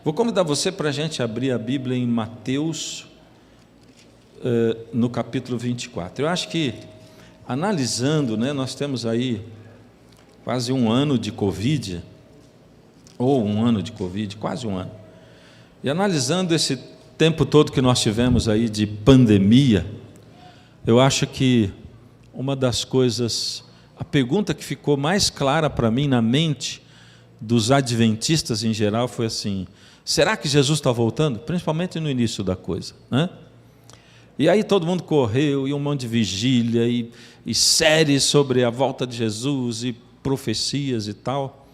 Vou convidar você para a gente abrir a Bíblia em Mateus, no capítulo 24. Eu acho que, analisando, nós temos aí quase um ano de Covid, ou um ano de Covid, quase um ano. E analisando esse tempo todo que nós tivemos aí de pandemia, eu acho que uma das coisas, a pergunta que ficou mais clara para mim na mente dos adventistas em geral foi assim: será que Jesus está voltando? Principalmente no início da coisa, né? E aí todo mundo correu, e um monte de vigília, e séries sobre a volta de Jesus, e profecias e tal.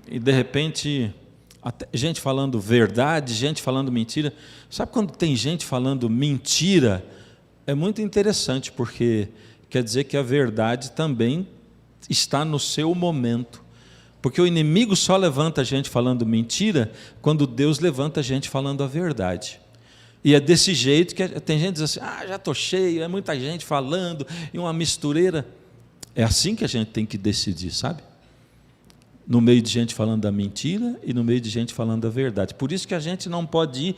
E de repente, até gente falando verdade, gente falando mentira. Sabe quando tem gente falando mentira? É muito interessante, porque quer dizer que a verdade também está no seu momento. Porque o inimigo só levanta a gente falando mentira quando Deus levanta a gente falando a verdade. E é desse jeito que tem gente que diz assim: já estou cheio, é muita gente falando, e uma mistureira. É assim que a gente tem que decidir, sabe? No meio de gente falando da mentira e no meio de gente falando a verdade. Por isso que a gente não pode ir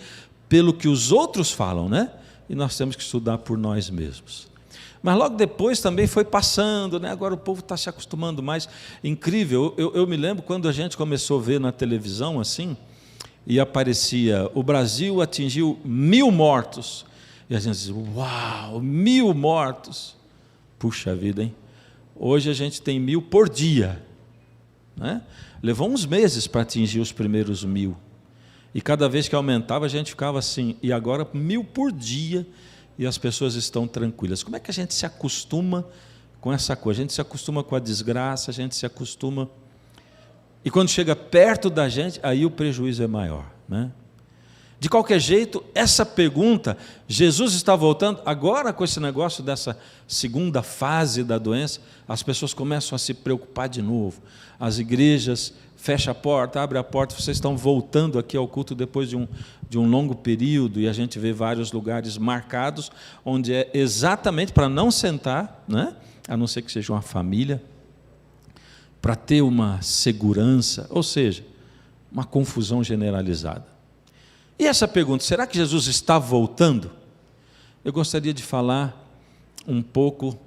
pelo que os outros falam, né? E nós temos que estudar por nós mesmos. Mas logo depois também foi passando, né? Agora o povo está se acostumando mais. Incrível, eu me lembro quando a gente começou a ver na televisão assim, e aparecia: o Brasil atingiu 1000 mortos. E a gente dizia: uau, 1000 mortos. Puxa vida, hein? Hoje a gente tem 1000 por dia, né? Levou uns meses para atingir os primeiros 1000. E cada vez que aumentava a gente ficava assim: e agora 1000 por dia. E as pessoas estão tranquilas. Como é que a gente se acostuma com essa coisa? A gente se acostuma com a desgraça, a gente se acostuma. E quando chega perto da gente, aí o prejuízo é maior, né? De qualquer jeito, essa pergunta: Jesus está voltando? Agora, com esse negócio dessa segunda fase da doença, as pessoas começam a se preocupar de novo. As igrejas fecham a porta, abrem a porta. Vocês estão voltando aqui ao culto depois de um longo período, e a gente vê vários lugares marcados, onde é exatamente para não sentar, né? A não ser que seja uma família, para ter uma segurança, ou seja, uma confusão generalizada. E essa pergunta: será que Jesus está voltando? Eu gostaria de falar um pouco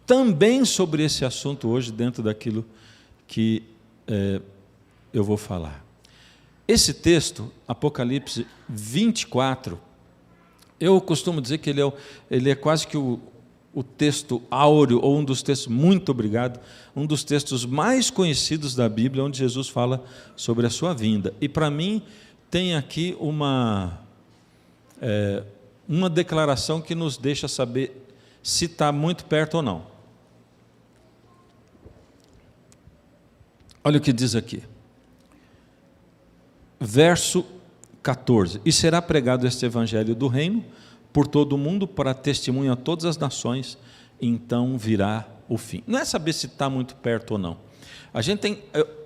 também sobre esse assunto hoje, dentro daquilo que eu vou falar. Esse texto, Apocalipse 24, eu costumo dizer que ele é quase que o texto áureo, ou um dos textos, muito obrigado, um dos textos mais conhecidos da Bíblia, onde Jesus fala sobre a sua vinda. E para mim tem aqui uma declaração que nos deixa saber se está muito perto ou não. Olha o que diz aqui. Verso 14: e será pregado este evangelho do reino por todo o mundo para testemunho a todas as nações, então virá o fim. Não é saber se está muito perto ou não.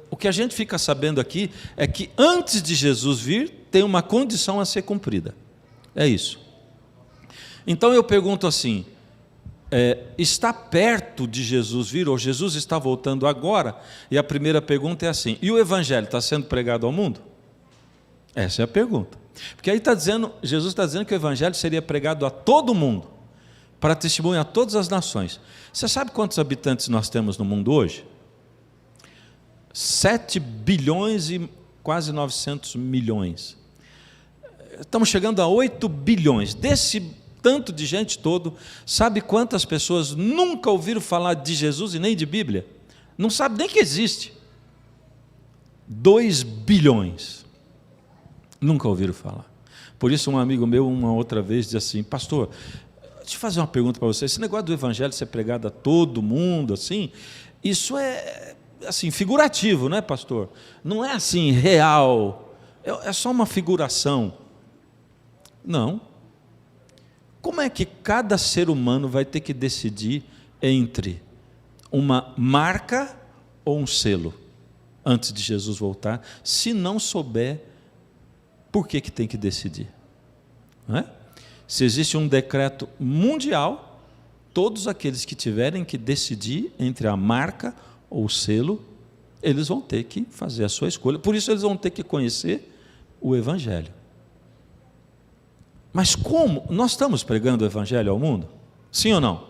O que a gente fica sabendo aqui é que antes de Jesus vir, tem uma condição a ser cumprida. É isso. Então eu pergunto assim: está perto de Jesus vir, ou Jesus está voltando agora? E a primeira pergunta é assim: e o evangelho está sendo pregado ao mundo? Essa é a pergunta. Porque aí Jesus está dizendo que o evangelho seria pregado a todo mundo, para testemunho a todas as nações. Você sabe quantos habitantes nós temos no mundo hoje? 7 bilhões e quase 900 milhões. Estamos chegando a 8 bilhões. Desse tanto de gente todo, sabe quantas pessoas nunca ouviram falar de Jesus e nem de Bíblia? Não sabe nem que existe. 2 bilhões. Nunca ouviram falar. Por isso um amigo meu, uma outra vez, disse assim: pastor, deixa eu fazer uma pergunta para você. Esse negócio do evangelho ser pregado a todo mundo, assim, isso é assim, figurativo, não é, pastor? Não é assim, real. É só uma figuração. Não. Como é que cada ser humano vai ter que decidir entre uma marca ou um selo antes de Jesus voltar, se não souber por que tem que decidir? Não é? Se existe um decreto mundial, todos aqueles que tiverem que decidir entre a marca ou o selo, eles vão ter que fazer a sua escolha. Por isso eles vão ter que conhecer o Evangelho. Mas como? Nós estamos pregando o Evangelho ao mundo? Sim ou não?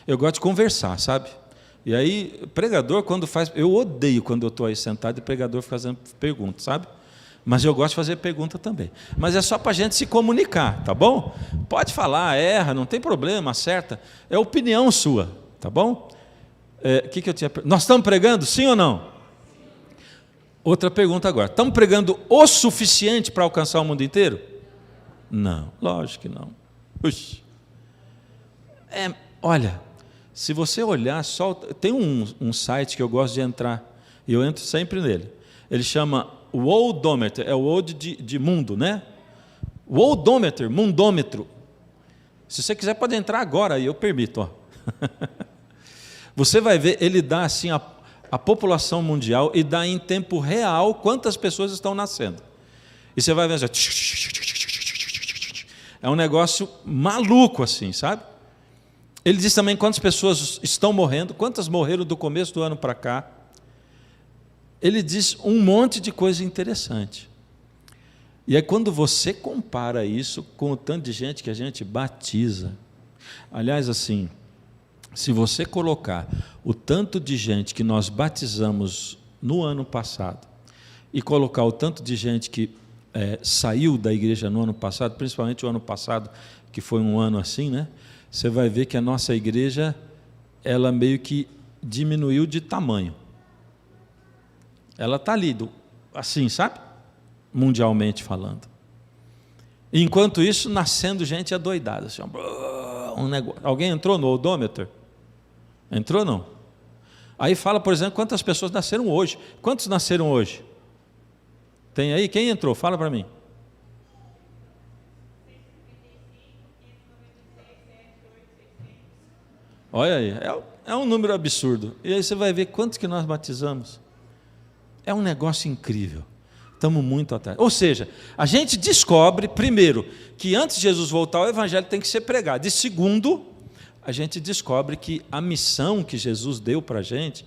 Eu gosto de conversar, sabe? E aí, pregador, quando faz... Eu odeio quando eu estou aí sentado e pregador fazendo perguntas, sabe? Mas eu gosto de fazer pergunta também. Mas é só para a gente se comunicar, tá bom? Pode falar, erra, não tem problema, acerta. É opinião sua, tá bom? Que eu tinha... Nós estamos pregando, sim ou não? Outra pergunta agora. Estamos pregando o suficiente para alcançar o mundo inteiro? Não, lógico que não. Puxa. Olha, se você olhar, só tem um site que eu gosto de entrar, e eu entro sempre nele. Ele chama Worldometer, é o world de mundo, né? Worldometer, mundômetro. Se você quiser, pode entrar agora, aí eu permito. Ó. Você vai ver, ele dá assim a população mundial e dá em tempo real quantas pessoas estão nascendo. E você vai ver assim, é um negócio maluco assim, sabe? Ele diz também quantas pessoas estão morrendo, quantas morreram do começo do ano para cá. Ele diz um monte de coisa interessante. E aí quando você compara isso com o tanto de gente que a gente batiza, aliás, assim, se você colocar o tanto de gente que nós batizamos no ano passado e colocar o tanto de gente que saiu da igreja no ano passado, principalmente o ano passado, que foi um ano assim, né? Você vai ver que a nossa igreja, ela meio que diminuiu de tamanho. Ela está ali, assim, sabe? Mundialmente falando. Enquanto isso, nascendo gente adoidada. Assim, um negócio. Alguém entrou no odômetro? Entrou não? Aí fala, por exemplo, quantas pessoas nasceram hoje. Quantos nasceram hoje? Tem aí? Quem entrou? Fala para mim. Olha aí, é um número absurdo. E aí você vai ver quantos que nós batizamos. É um negócio incrível. Estamos muito atrás. Ou seja, a gente descobre, primeiro, que antes de Jesus voltar, o Evangelho tem que ser pregado. E segundo, a gente descobre que a missão que Jesus deu para a gente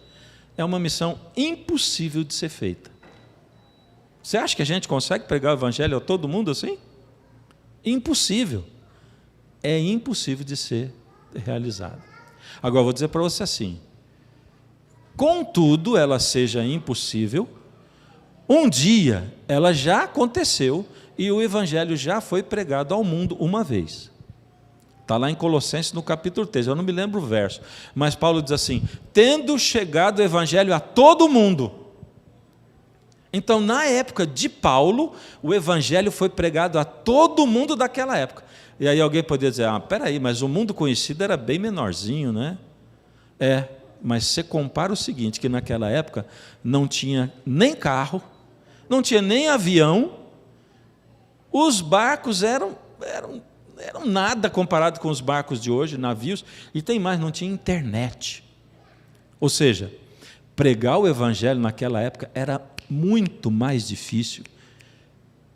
é uma missão impossível de ser feita. Você acha que a gente consegue pregar o Evangelho a todo mundo assim? Impossível. É impossível de ser realizado. Agora, eu vou dizer para você assim, contudo ela seja impossível, um dia ela já aconteceu e o Evangelho já foi pregado ao mundo uma vez. Está lá em Colossenses no capítulo 3, eu não me lembro o verso, mas Paulo diz assim, tendo chegado o Evangelho a todo mundo. Então, na época de Paulo, o Evangelho foi pregado a todo mundo daquela época. E aí alguém poderia dizer, peraí, mas o mundo conhecido era bem menorzinho, né? Mas você compara o seguinte, que naquela época não tinha nem carro, não tinha nem avião, os barcos eram nada comparado com os barcos de hoje, navios, e tem mais, não tinha internet. Ou seja, pregar o Evangelho naquela época era muito mais difícil.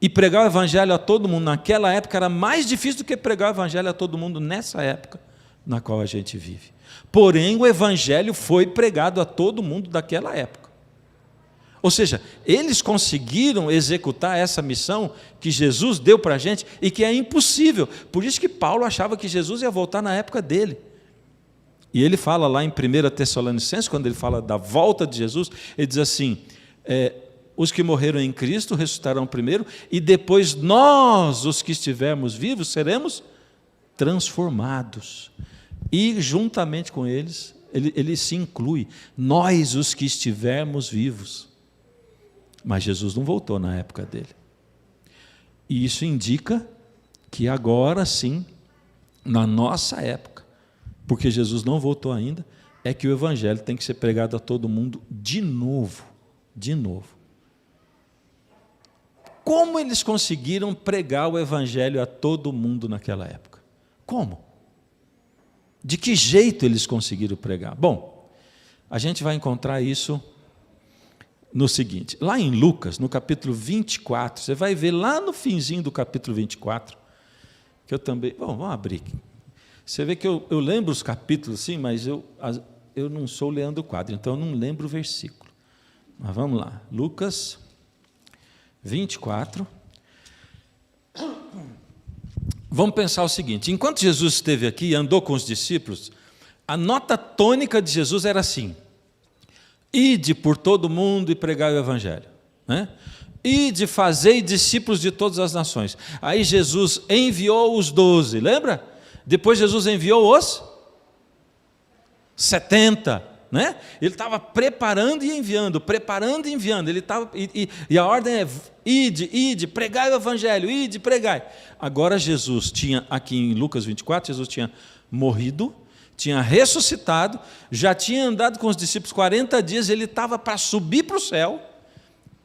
E pregar o Evangelho a todo mundo naquela época era mais difícil do que pregar o Evangelho a todo mundo nessa época na qual a gente vive. Porém, o Evangelho foi pregado a todo mundo daquela época. Ou seja, eles conseguiram executar essa missão que Jesus deu para a gente e que é impossível. Por isso que Paulo achava que Jesus ia voltar na época dele. E ele fala lá em 1 Tessalonicenses, quando ele fala da volta de Jesus, ele diz assim, os que morreram em Cristo ressuscitarão primeiro, e depois nós, os que estivermos vivos, seremos transformados. E juntamente com eles, ele se inclui, nós, os que estivermos vivos. Mas Jesus não voltou na época dele. E isso indica que agora sim, na nossa época, porque Jesus não voltou ainda, é que o Evangelho tem que ser pregado a todo mundo de novo. De novo. Como eles conseguiram pregar o Evangelho a todo mundo naquela época? Como? De que jeito eles conseguiram pregar? Bom, a gente vai encontrar isso no seguinte, lá em Lucas, no capítulo 24, você vai ver lá no finzinho do capítulo 24, que eu também... Bom, vamos abrir aqui. Você vê que eu lembro os capítulos, sim, mas eu não sou Leandro Quadro, então eu não lembro o versículo. Mas vamos lá, Lucas 24. Vamos pensar o seguinte: enquanto Jesus esteve aqui e andou com os discípulos, a nota tônica de Jesus era assim: ide por todo mundo e pregai o Evangelho, né? Ide, fazei discípulos de todas as nações. Aí Jesus enviou os 12, lembra? Depois Jesus enviou os 70, né? Ele estava preparando e enviando, ele estava, e a ordem é: ide, pregai o Evangelho, ide, pregai. Agora Jesus tinha, aqui em Lucas 24, Jesus tinha morrido, tinha ressuscitado, já tinha andado com os discípulos 40 dias, ele estava para subir para o céu,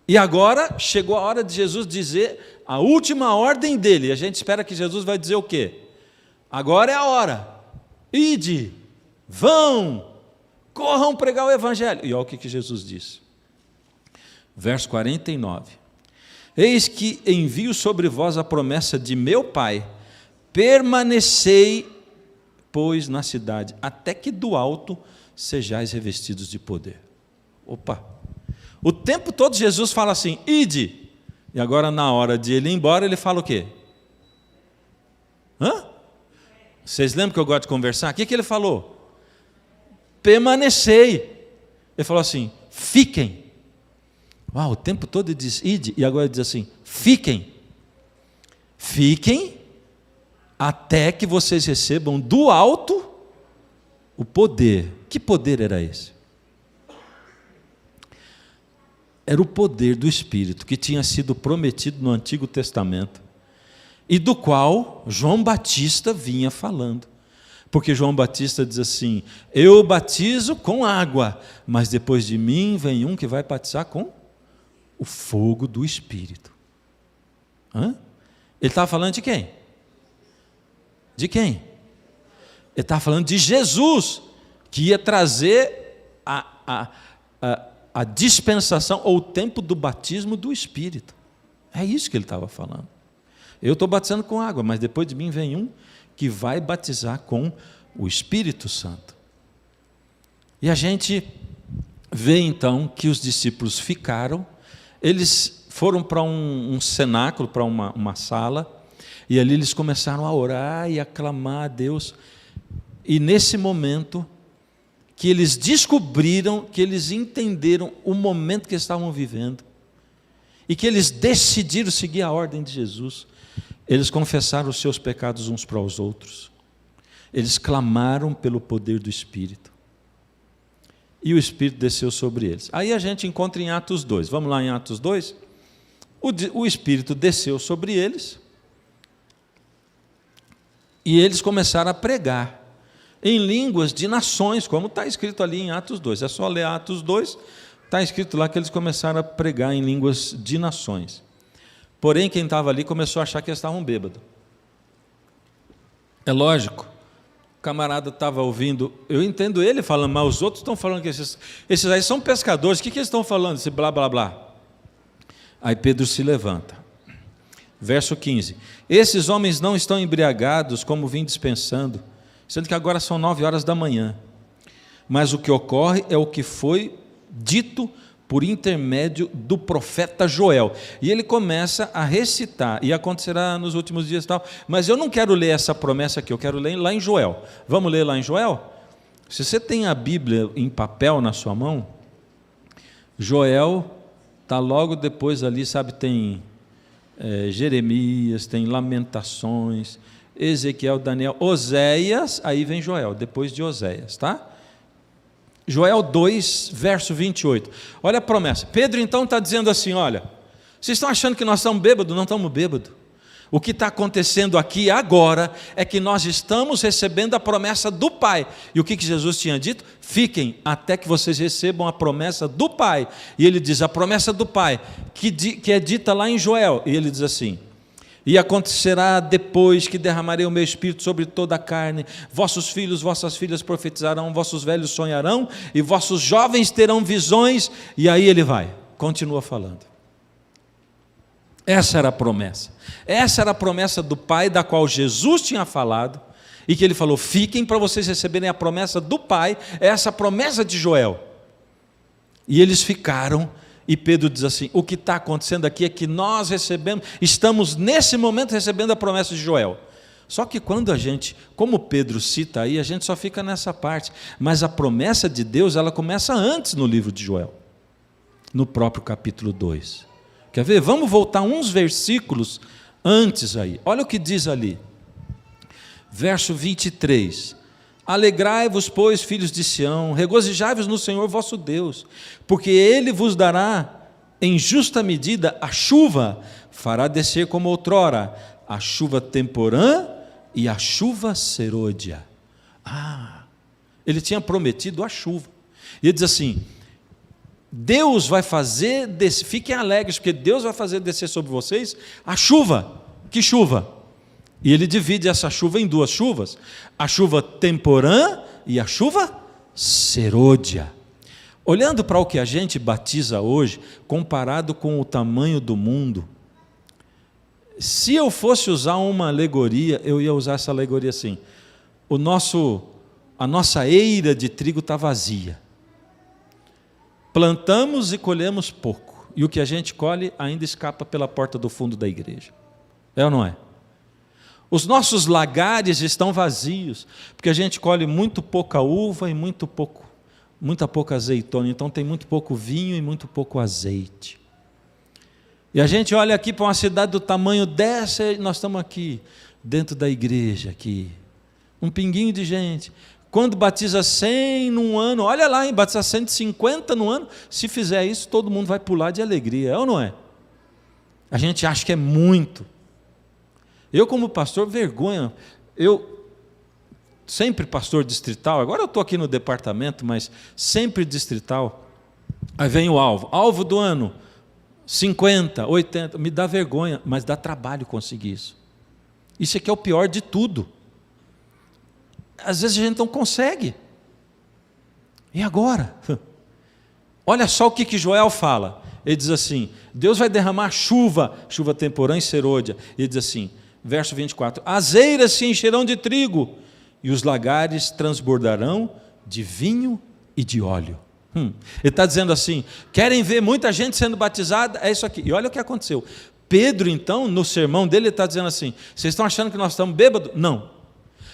e agora chegou a hora de Jesus dizer a última ordem dele. A gente espera que Jesus vai dizer o quê? Agora é a hora, ide, vão, corram pregar o Evangelho. E olha o que Jesus disse, verso 49: eis que envio sobre vós a promessa de meu Pai, permanecei, pois, na cidade, até que do alto sejais revestidos de poder. Opa! O tempo todo Jesus fala assim: ide, e agora na hora de ele ir embora, ele fala o quê? Vocês lembram que eu gosto de conversar? O que ele falou? Permanecei. Ele falou assim: fiquem. O tempo todo ele diz ide, e agora ele diz assim: fiquem. Fiquem até que vocês recebam do alto o poder. Que poder era esse? Era o poder do Espírito que tinha sido prometido no Antigo Testamento e do qual João Batista vinha falando. Porque João Batista diz assim: eu batizo com água, mas depois de mim vem um que vai batizar com o fogo do Espírito. Ele estava falando de quem? De quem? Ele estava falando de Jesus, que ia trazer a dispensação ou o tempo do batismo do Espírito. É isso que ele estava falando. Eu estou batizando com água, mas depois de mim vem um que vai batizar com o Espírito Santo. E a gente vê então que os discípulos ficaram, eles foram para um cenáculo, para uma sala, e ali eles começaram a orar e a clamar a Deus. E nesse momento que eles descobriram, que eles entenderam o momento que estavam vivendo, e que eles decidiram seguir a ordem de Jesus, eles confessaram os seus pecados uns para os outros, eles clamaram pelo poder do Espírito, e o Espírito desceu sobre eles. Aí a gente encontra em Atos 2, vamos lá em Atos 2, o Espírito desceu sobre eles, e eles começaram a pregar em línguas de nações, como está escrito ali em Atos 2. É só ler Atos 2, está escrito lá que eles começaram a pregar em línguas de nações. Porém, quem estava ali começou a achar que eles estavam bêbados. É lógico, o camarada estava ouvindo, eu entendo ele falando, mas os outros estão falando que esses aí são pescadores, o que eles estão falando, esse blá blá blá? Aí Pedro se levanta. Verso 15: esses homens não estão embriagados, como vim dispensando, sendo que agora são 9h da manhã. Mas o que ocorre é o que foi dito por intermédio do profeta Joel. E ele começa a recitar, e acontecerá nos últimos dias e tal. Mas eu não quero ler essa promessa aqui, eu quero ler lá em Joel. Vamos ler lá em Joel? Se você tem a Bíblia em papel na sua mão, Joel está logo depois ali, sabe, tem Jeremias, tem Lamentações, Ezequiel, Daniel, Oséias, aí vem Joel, depois de Oséias, tá? Joel 2, verso 28. Olha a promessa. Pedro então está dizendo assim: olha, vocês estão achando que nós estamos bêbados? Não estamos bêbados. O que está acontecendo aqui agora é que nós estamos recebendo a promessa do Pai. E o que Jesus tinha dito? Fiquem até que vocês recebam a promessa do Pai. E ele diz, a promessa do Pai, que é dita lá em Joel. E ele diz assim: e acontecerá depois que derramarei o meu Espírito sobre toda a carne, vossos filhos, vossas filhas profetizarão, vossos velhos sonharão, e vossos jovens terão visões. E aí ele vai, continua falando. Essa era a promessa. Essa era a promessa do Pai, da qual Jesus tinha falado, e que ele falou: fiquem para vocês receberem a promessa do Pai, essa promessa de Joel. E eles ficaram, E Pedro diz assim: o que está acontecendo aqui é que nós estamos nesse momento recebendo a promessa de Joel. Só que quando a gente, como Pedro cita aí, a gente só fica nessa parte. Mas a promessa de Deus, ela começa antes no livro de Joel, no próprio capítulo 2. Quer ver? Vamos voltar uns versículos antes aí. Olha o que diz ali. Verso 23. Alegrai-vos, pois, filhos de Sião, regozijai-vos no Senhor vosso Deus, porque Ele vos dará em justa medida a chuva, fará descer como outrora, a chuva temporã e a chuva serôdia. Ele tinha prometido a chuva. E ele diz assim: Deus vai fazer, fiquem alegres, porque Deus vai fazer descer sobre vocês a chuva. Que chuva? E ele divide essa chuva em duas chuvas: a chuva temporã e a chuva serôdia. Olhando para o que a gente batiza hoje, comparado com o tamanho do mundo, se eu fosse usar uma alegoria, eu ia usar essa alegoria assim: a nossa eira de trigo está vazia. Plantamos e colhemos pouco, e o que a gente colhe ainda escapa pela porta do fundo da igreja. É ou não é? Os nossos lagares estão vazios, porque a gente colhe muito pouca uva e muita pouca azeitona, então tem muito pouco vinho e muito pouco azeite. E a gente olha aqui para uma cidade do tamanho dessa, e nós estamos aqui, dentro da igreja, aqui, um pinguinho de gente. Quando batiza 100 num ano, olha lá, hein, batiza 150 no ano, se fizer isso, todo mundo vai pular de alegria, é ou não é? A gente acha que é muito. Eu, como pastor, vergonha, eu sempre pastor distrital, agora eu estou aqui no departamento, mas sempre distrital, aí vem o alvo do ano, 50, 80, me dá vergonha, mas dá trabalho conseguir isso. Isso aqui é o pior de tudo. Às vezes a gente não consegue. E agora? Olha só o que Joel fala. Ele diz assim: Deus vai derramar chuva temporã e serôdia. Ele diz assim, verso 24: as eiras se encherão de trigo, e os lagares transbordarão de vinho e de óleo. Ele está dizendo assim: querem ver muita gente sendo batizada? É isso aqui. E olha o que aconteceu. Pedro, então, no sermão dele, ele está dizendo assim: vocês estão achando que nós estamos bêbados? Não.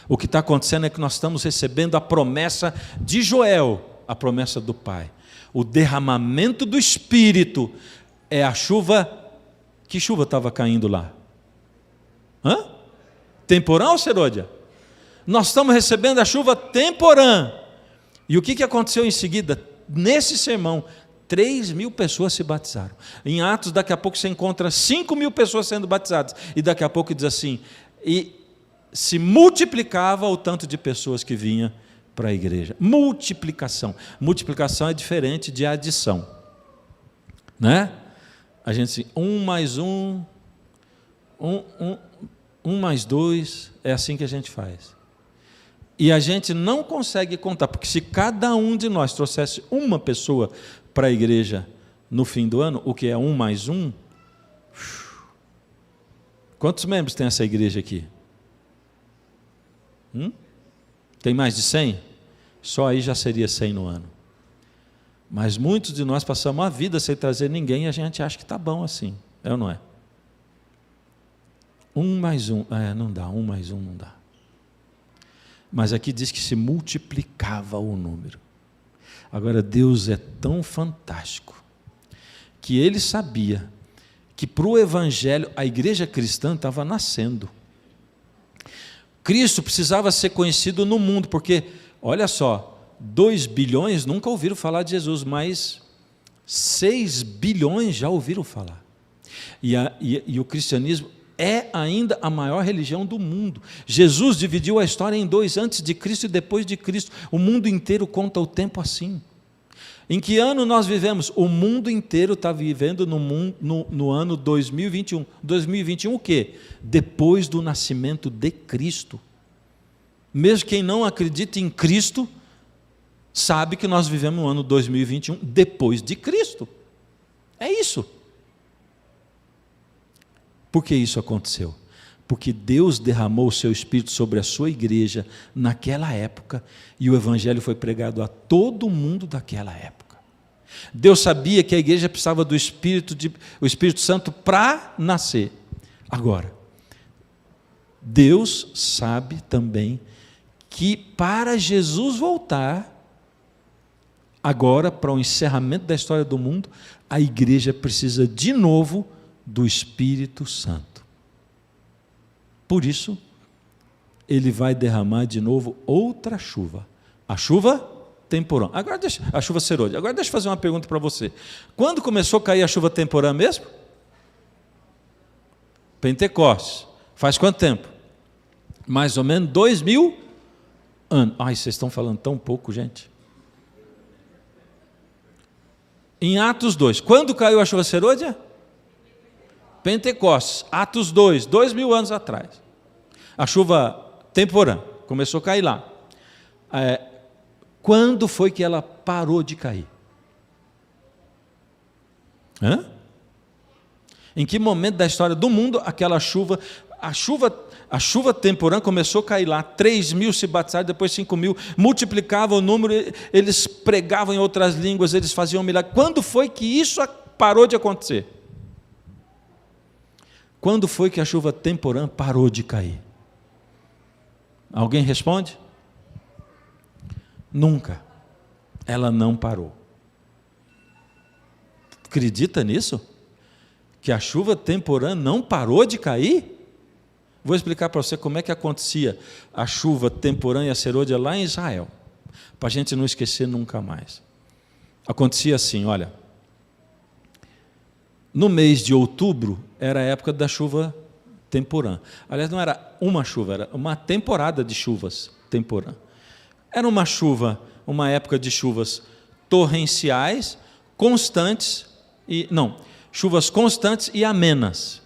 O que está acontecendo é que nós estamos recebendo a promessa de Joel, a promessa do Pai. O derramamento do Espírito é a chuva. Que chuva estava caindo lá? Temporã ou serôdia? Nós estamos recebendo a chuva temporã. E o que aconteceu em seguida? Nesse sermão, 3.000 pessoas se batizaram. Em Atos, daqui a pouco você encontra 5.000 pessoas sendo batizadas. E daqui a pouco diz assim: e se multiplicava o tanto de pessoas que vinha para a igreja. Multiplicação. Multiplicação é diferente de adição. Né? A gente diz, 1 mais 1, 1 mais 2, é assim que a gente faz. E a gente não consegue contar, porque se cada um de nós trouxesse uma pessoa para a igreja no fim do ano, o que é 1 mais 1, quantos membros tem essa igreja aqui? Tem mais de 100? Só aí já seria 100 no ano. Mas muitos de nós passamos a vida sem trazer ninguém e a gente acha que está bom assim. É ou não é? 1 mais 1, não dá, 1 mais 1 não dá. Mas aqui diz que se multiplicava o número. Agora, Deus é tão fantástico que Ele sabia que para o Evangelho, a igreja cristã estava nascendo. Cristo precisava ser conhecido no mundo, porque, olha só, 2 bilhões nunca ouviram falar de Jesus, mas 6 bilhões já ouviram falar. E o cristianismo é ainda a maior religião do mundo. Jesus dividiu a história em 2, antes de Cristo e depois de Cristo. O mundo inteiro conta o tempo assim. Em que ano nós vivemos? O mundo inteiro está vivendo no ano 2021. 2021 o quê? Depois do nascimento de Cristo. Mesmo quem não acredita em Cristo, sabe que nós vivemos no ano 2021 depois de Cristo. É isso. Por que isso aconteceu? Porque Deus derramou o seu Espírito sobre a sua igreja naquela época, e o Evangelho foi pregado a todo mundo daquela época. Deus sabia que a igreja precisava do o Espírito Santo para nascer. Agora, Deus sabe também que para Jesus voltar, agora para o encerramento da história do mundo, a igreja precisa de novo do Espírito Santo. Por isso, ele vai derramar de novo outra chuva, a chuva temporã. Agora a chuva serôdia. Agora deixa eu fazer uma pergunta para você. Quando começou a cair a chuva temporã mesmo? Pentecostes. Faz quanto tempo? Mais ou menos 2000 anos. Ai, vocês estão falando tão pouco, gente. Em Atos 2. Quando caiu a chuva serôdia? Pentecostes. Atos 2, 2000 anos atrás. A chuva temporã começou a cair lá. Quando foi que ela parou de cair? Em que momento da história do mundo aquela chuva, a chuva temporã começou a cair lá, 3.000 se batizaram, depois 5.000, multiplicava o número, eles pregavam em outras línguas, eles faziam milagres. Quando foi que isso parou de acontecer? Quando foi que a chuva temporã parou de cair? Alguém responde? Nunca. Ela não parou. Acredita nisso? Que a chuva temporã não parou de cair? Vou explicar para você como é que acontecia a chuva temporã e a serôdia lá em Israel, para a gente não esquecer nunca mais. Acontecia assim, olha, no mês de outubro era a época da chuva temporã. Aliás, não era uma chuva, era uma temporada de chuvas temporã. Era uma chuva, uma época de chuvas torrenciais, constantes, chuvas constantes e amenas.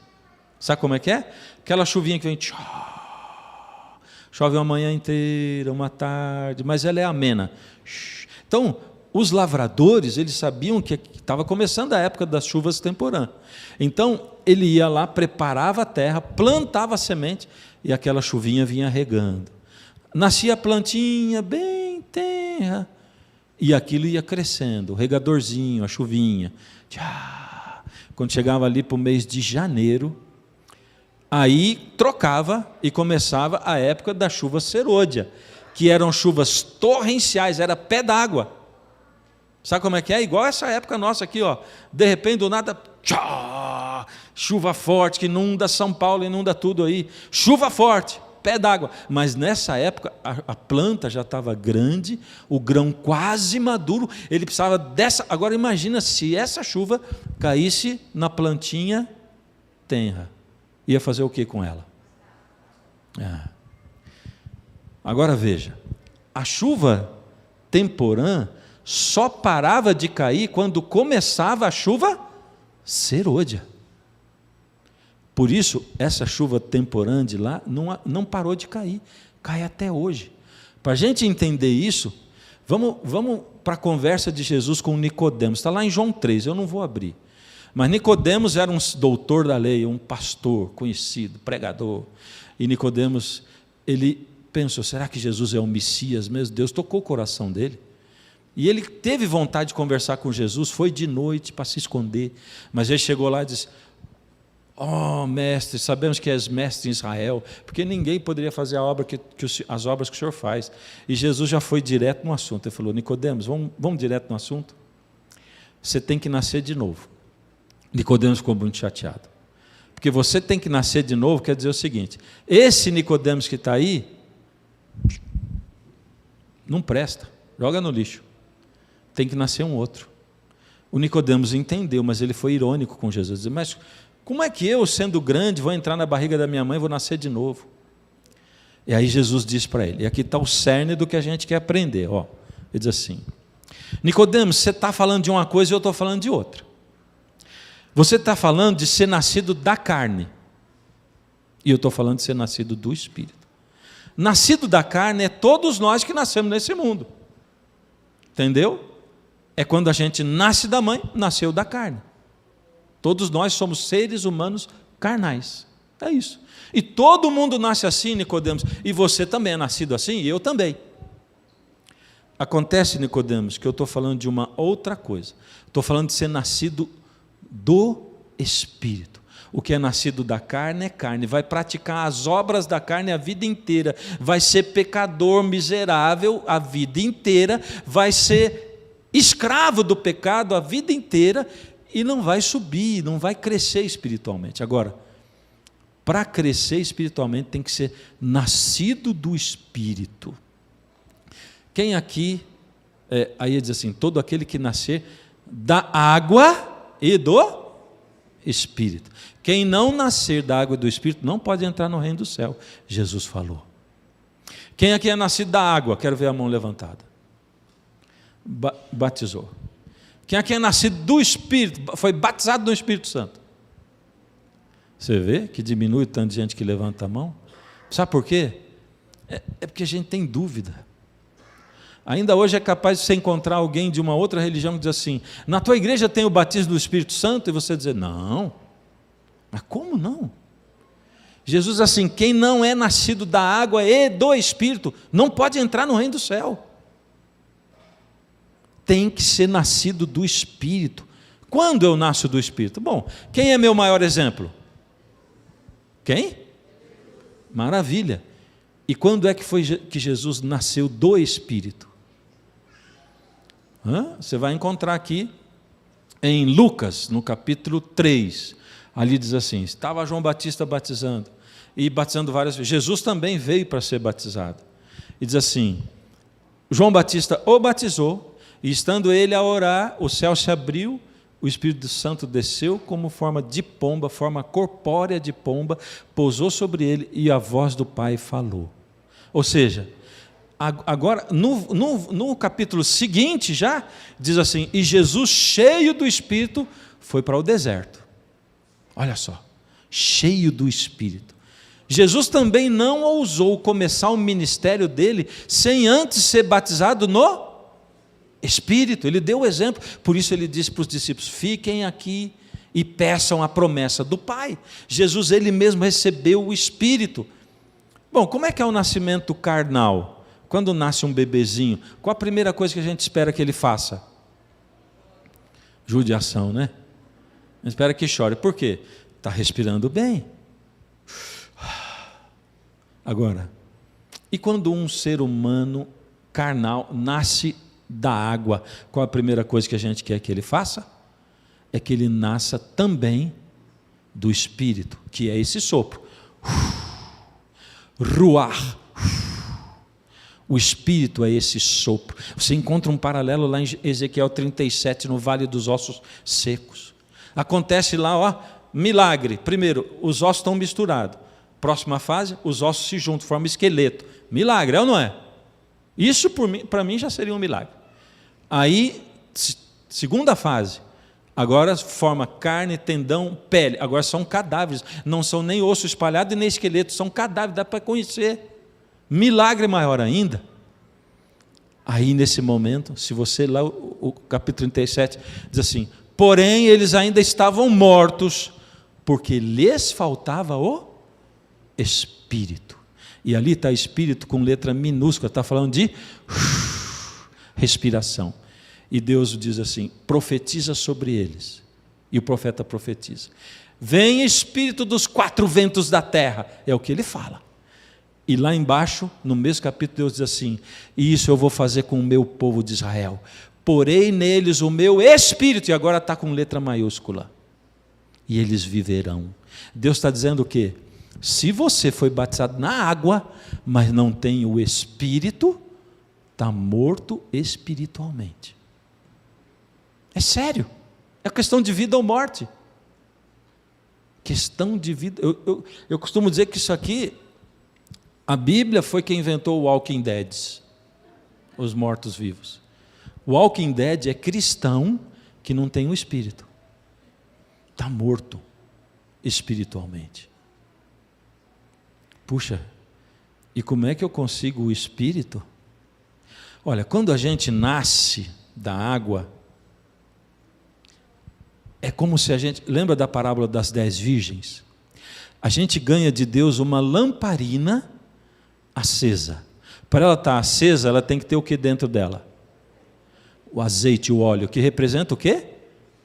Sabe como é que é? Aquela chuvinha que vem, chove uma manhã inteira, uma tarde, mas ela é amena. Então, os lavradores, eles sabiam que estava começando a época das chuvas temporã. Então, ele ia lá, preparava a terra, plantava a semente, e aquela chuvinha vinha regando. Nascia a plantinha bem tenra, e aquilo ia crescendo, o regadorzinho, a chuvinha. Quando chegava ali para o mês de janeiro, aí trocava e começava a época da chuva serôdia, que eram chuvas torrenciais, era pé d'água. Sabe como é que é? Igual essa época nossa aqui, ó. De repente, do nada, chuva forte, que inunda São Paulo, inunda tudo aí. Chuva forte, pé d'água. Mas nessa época, a planta já estava grande, o grão quase maduro, ele precisava dessa. Agora imagina se essa chuva caísse na plantinha tenra. Ia fazer o que com ela? Agora veja, a chuva temporã só parava de cair quando começava a chuva serôdia. Por isso, essa chuva temporã de lá não parou de cair, cai até hoje. Para a gente entender isso, vamos para a conversa de Jesus com Nicodemos. Está lá em João 3, eu não vou abrir. Mas Nicodemos era um doutor da lei, um pastor conhecido, pregador. E Nicodemos, ele pensou, será que Jesus é o Messias mesmo? Deus tocou o coração dele. E ele teve vontade de conversar com Jesus, foi de noite para se esconder. Mas ele chegou lá e disse, mestre, sabemos que és mestre em Israel, porque ninguém poderia fazer as obras que o senhor faz. E Jesus já foi direto no assunto. Ele falou, Nicodemos, vamos direto no assunto? Você tem que nascer de novo. Nicodemos ficou muito chateado. Porque você tem que nascer de novo, quer dizer o seguinte, esse Nicodemos que está aí, não presta, joga no lixo. Tem que nascer um outro. O Nicodemos entendeu, mas ele foi irônico com Jesus. Disse, mas como é que eu, sendo grande, vou entrar na barriga da minha mãe e vou nascer de novo? E aí Jesus disse para ele, e aqui está o cerne do que a gente quer aprender. Ele diz assim, Nicodemos, você está falando de uma coisa e eu estou falando de outra. Você está falando de ser nascido da carne, e eu estou falando de ser nascido do Espírito. Nascido da carne é todos nós que nascemos nesse mundo. Entendeu? É quando a gente nasce da mãe, nasceu da carne. Todos nós somos seres humanos carnais. É isso. E todo mundo nasce assim, Nicodemos. E você também é nascido assim, e eu também. Acontece, Nicodemos, que eu estou falando de uma outra coisa. Estou falando de ser nascido do Espírito. O que é nascido da carne é carne, vai praticar as obras da carne a vida inteira, vai ser pecador miserável a vida inteira, vai ser escravo do pecado a vida inteira e não vai subir, não vai crescer espiritualmente. Agora, para crescer espiritualmente tem que ser nascido do Espírito. Quem aqui, aí diz assim, todo aquele que nascer da água e do Espírito. Quem não nascer da água e do Espírito não pode entrar no reino do céu, Jesus falou. Quem aqui é nascido da água? Quero ver a mão levantada. Batizou. Quem aqui é nascido do Espírito, foi batizado no Espírito Santo? Você vê que diminui o tanto de gente que levanta a mão? Sabe por quê? É porque a gente tem dúvida. Ainda hoje é capaz de você encontrar alguém de uma outra religião que diz assim, na tua igreja tem o batismo do Espírito Santo? E você dizer, não. Mas como não? Jesus diz assim, quem não é nascido da água e do Espírito, não pode entrar no reino do céu. Tem que ser nascido do Espírito. Quando eu nasço do Espírito? Bom, quem é meu maior exemplo? Quem? Maravilha. E quando é que foi que Jesus nasceu do Espírito? Você vai encontrar aqui em Lucas, no capítulo 3, ali diz assim, estava João Batista batizando, e batizando várias vezes, Jesus também veio para ser batizado, e diz assim, João Batista o batizou, e estando ele a orar, o céu se abriu, o Espírito Santo desceu como forma de pomba, forma corpórea de pomba, pousou sobre ele, e a voz do Pai falou. Ou seja, agora, no capítulo seguinte já, diz assim, e Jesus, cheio do Espírito, foi para o deserto. Olha só, cheio do Espírito. Jesus também não ousou começar o ministério dele sem antes ser batizado no Espírito. Ele deu o exemplo, por isso ele disse para os discípulos, fiquem aqui e peçam a promessa do Pai. Jesus, ele mesmo recebeu o Espírito. Bom, como é que é o nascimento carnal? Quando nasce um bebezinho, qual a primeira coisa que a gente espera que ele faça? Judiação, né? A gente espera que chore. Por quê? Está respirando bem. Agora, e quando um ser humano carnal nasce da água, qual a primeira coisa que a gente quer que ele faça? É que ele nasça também do Espírito, que é esse sopro. Ruach. O Espírito é esse sopro. Você encontra um paralelo lá em Ezequiel 37, no Vale dos Ossos Secos. Acontece lá, milagre. Primeiro, os ossos estão misturados. Próxima fase, os ossos se juntam, formam esqueleto. Milagre, é ou não é? Isso para mim já seria um milagre. Aí, segunda fase, agora forma carne, tendão, pele. Agora são cadáveres, não são nem osso espalhado e nem esqueleto, são cadáveres, dá para conhecer. Milagre maior ainda. Aí nesse momento, se você lá, o capítulo 37, diz assim, porém eles ainda estavam mortos, porque lhes faltava o Espírito. E ali está Espírito com letra minúscula, está falando de respiração. E Deus diz assim, profetiza sobre eles. E o profeta profetiza. Vem Espírito dos quatro ventos da terra. É o que ele fala. E lá embaixo, no mesmo capítulo, Deus diz assim, e isso eu vou fazer com o meu povo de Israel. Porei neles o meu Espírito, e agora está com letra maiúscula. E eles viverão. Deus está dizendo o quê? Se você foi batizado na água, mas não tem o Espírito, está morto espiritualmente. É sério. É questão de vida ou morte. Questão de vida. Eu costumo dizer que isso aqui, a Bíblia foi quem inventou o Walking Dead, os mortos-vivos. O Walking Dead é cristão que não tem o Espírito. Está morto espiritualmente. Puxa, e como é que eu consigo o Espírito? Olha, quando a gente nasce da água, é como se a gente... Lembra da parábola das 10 virgens? A gente ganha de Deus uma lamparina acesa. Para ela estar acesa, ela tem que ter o que dentro dela? o azeite, o óleo, que representa o quê?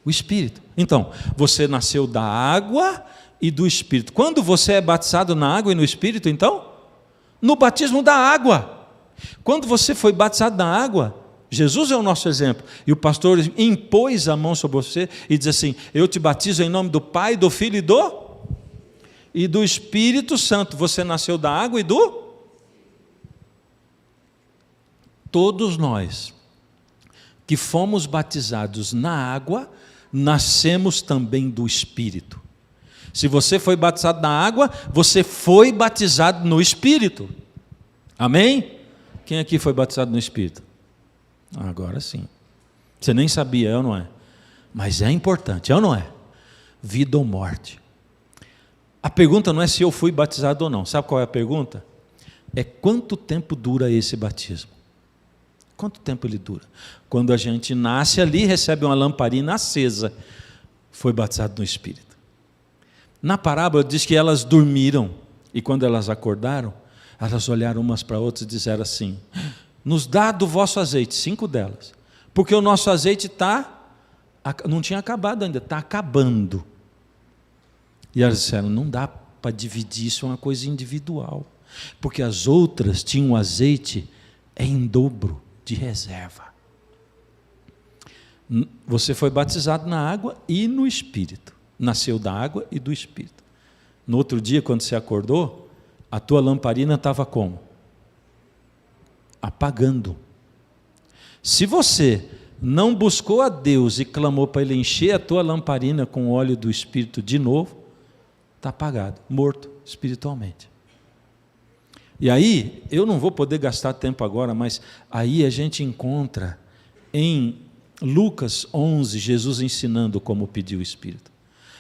O Espírito. Então, você nasceu da água e do Espírito. Quando você é batizado na água e no Espírito, então? No batismo da água. Quando você foi batizado na água, Jesus é o nosso exemplo, e o pastor impôs a mão sobre você e diz assim: eu te batizo em nome do Pai, do Filho e do Espírito Santo. Você nasceu da água e do... Todos nós que fomos batizados na água, nascemos também do Espírito. Se você foi batizado na água, você foi batizado no Espírito. Amém? Quem aqui foi batizado no Espírito? Agora sim. Você nem sabia, é ou não é? Mas é importante, é ou não é? Vida ou morte. A pergunta não é se eu fui batizado ou não. Sabe qual é a pergunta? É quanto tempo dura esse batismo? Quanto tempo ele dura? Quando a gente nasce ali, recebe uma lamparina acesa, foi batizado no Espírito. Na parábola diz que elas dormiram, e quando elas acordaram, elas olharam umas para outras e disseram assim: nos dá do vosso azeite, 5 delas, porque o nosso azeite não tinha acabado ainda, está acabando. E elas disseram: não dá para dividir, isso é uma coisa individual, porque as outras tinham azeite em dobro de reserva. Você foi batizado na água e no Espírito, nasceu da água e do Espírito. No outro dia, quando você acordou, a tua lamparina estava como? Apagando. Se você não buscou a Deus e clamou para Ele encher a tua lamparina com o óleo do Espírito de novo, está apagado, morto espiritualmente. E aí, eu não vou poder gastar tempo agora, mas aí a gente encontra em Lucas 11, Jesus ensinando como pedir o Espírito.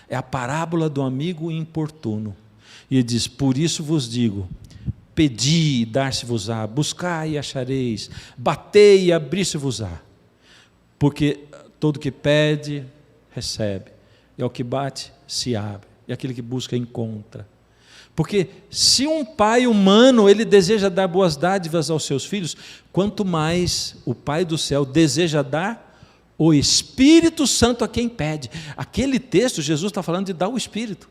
É a parábola do amigo importuno. E ele diz: por isso vos digo, pedi e dar-se-vos-á, buscai e achareis, batei e abrir-se-vos-á. Porque todo que pede, recebe, e ao que bate, se abre, e aquele que busca, encontra. Porque se um pai humano, ele deseja dar boas dádivas aos seus filhos, quanto mais o Pai do céu deseja dar o Espírito Santo a quem pede. Aquele texto, Jesus está falando de dar o Espírito.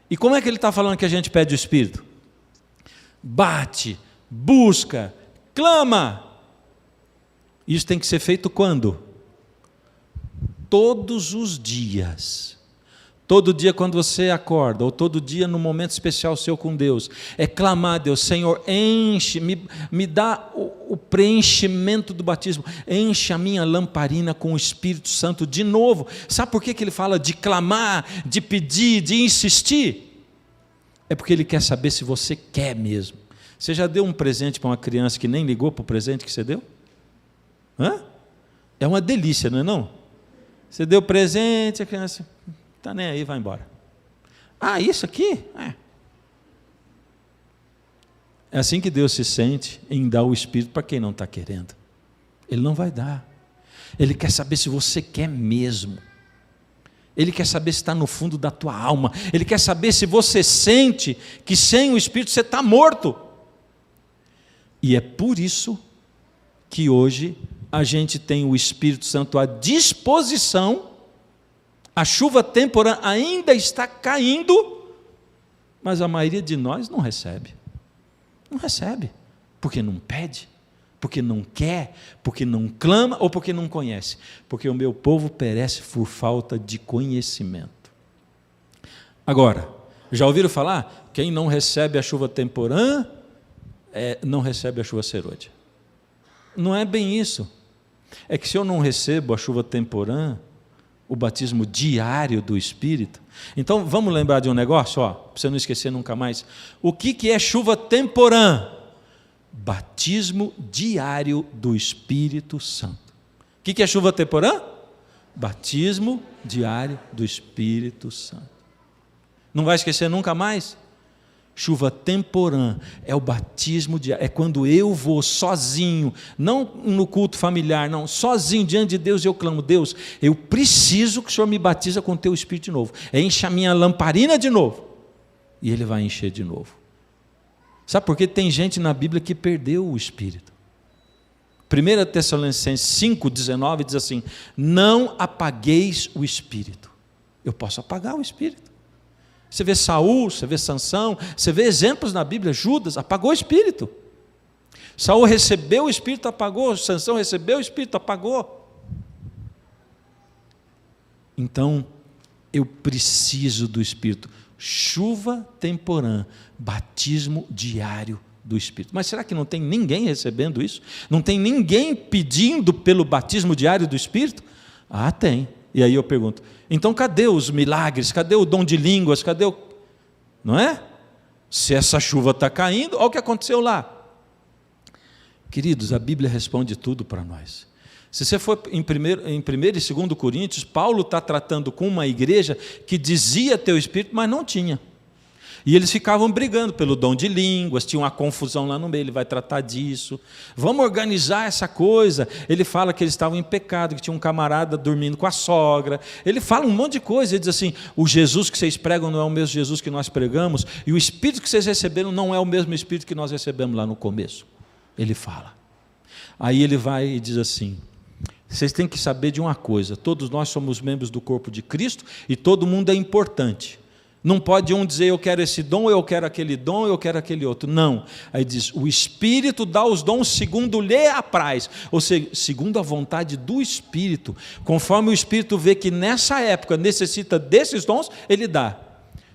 E como é que ele está falando que a gente pede o Espírito? Bate, busca, clama. Isso tem que ser feito quando? Todos os dias. Todo dia quando você acorda, ou todo dia no momento especial seu com Deus, é clamar a Deus: Senhor, enche, me dá o preenchimento do batismo, enche a minha lamparina com o Espírito Santo de novo. Sabe por que ele fala de clamar, de pedir, de insistir? É porque ele quer saber se você quer mesmo. Você já deu um presente para uma criança que nem ligou para o presente que você deu? Hã? É uma delícia, não é não? Você deu presente, a criança... está nem aí, vai embora. Ah, isso aqui? É assim que Deus se sente em dar o Espírito para quem não está querendo. Ele não vai dar. Ele quer saber se você quer mesmo. Ele quer saber se está no fundo da tua alma. Ele quer saber se você sente que sem o Espírito você está morto. E é por isso que hoje a gente tem o Espírito Santo à disposição. A chuva temporã ainda está caindo, mas a maioria de nós não recebe. Não recebe, porque não pede, porque não quer, porque não clama ou porque não conhece. Porque o meu povo perece por falta de conhecimento. Agora, já ouviram falar? Quem não recebe a chuva temporã, não recebe a chuva serôdia. Não é bem isso. É que se eu não recebo a chuva temporã, o batismo diário do Espírito. Então, vamos lembrar de um negócio, para você não esquecer nunca mais. O que é chuva temporã? Batismo diário do Espírito Santo. O que é chuva temporã? Batismo diário do Espírito Santo. Não vai esquecer nunca mais? Chuva temporã é o batismo diário, é quando eu vou sozinho, não no culto familiar, não, sozinho diante de Deus, eu clamo: Deus, eu preciso que o Senhor me batize com o teu Espírito de novo, enche a minha lamparina de novo, e Ele vai encher de novo. Sabe por que tem gente na Bíblia que perdeu o Espírito? 1 Tessalonicenses 5,19 diz assim: não apagueis o Espírito. Eu posso apagar o Espírito. Você vê Saul, você vê Sansão, você vê exemplos na Bíblia. Judas apagou o Espírito. Saul recebeu o Espírito, apagou. Sansão recebeu o Espírito, apagou. Então, eu preciso do Espírito. Chuva temporã, batismo diário do Espírito. Mas será que não tem ninguém recebendo isso? Não tem ninguém pedindo pelo batismo diário do Espírito? Ah, tem. E aí eu pergunto, então cadê os milagres? Cadê o dom de línguas? Cadê o... Não é? Se essa chuva está caindo, olha o que aconteceu lá. Queridos, a Bíblia responde tudo para nós. Se você for em 1 e 2 Coríntios, Paulo está tratando com uma igreja que dizia ter o Espírito, mas não tinha. E eles ficavam brigando pelo dom de línguas, tinha uma confusão lá no meio, ele vai tratar disso. Vamos organizar essa coisa. Ele fala que eles estavam em pecado, que tinha um camarada dormindo com a sogra. Ele fala um monte de coisa, ele diz assim, o Jesus que vocês pregam não é o mesmo Jesus que nós pregamos, e o Espírito que vocês receberam não é o mesmo Espírito que nós recebemos lá no começo. Ele fala. Aí ele vai e diz assim, vocês têm que saber de uma coisa, todos nós somos membros do corpo de Cristo, e todo mundo é importante. Não pode um dizer, eu quero esse dom, eu quero aquele dom, eu quero aquele outro. Não. Aí diz, o Espírito dá os dons segundo lhe apraz. Ou seja, segundo a vontade do Espírito. Conforme o Espírito vê que nessa época necessita desses dons, ele dá.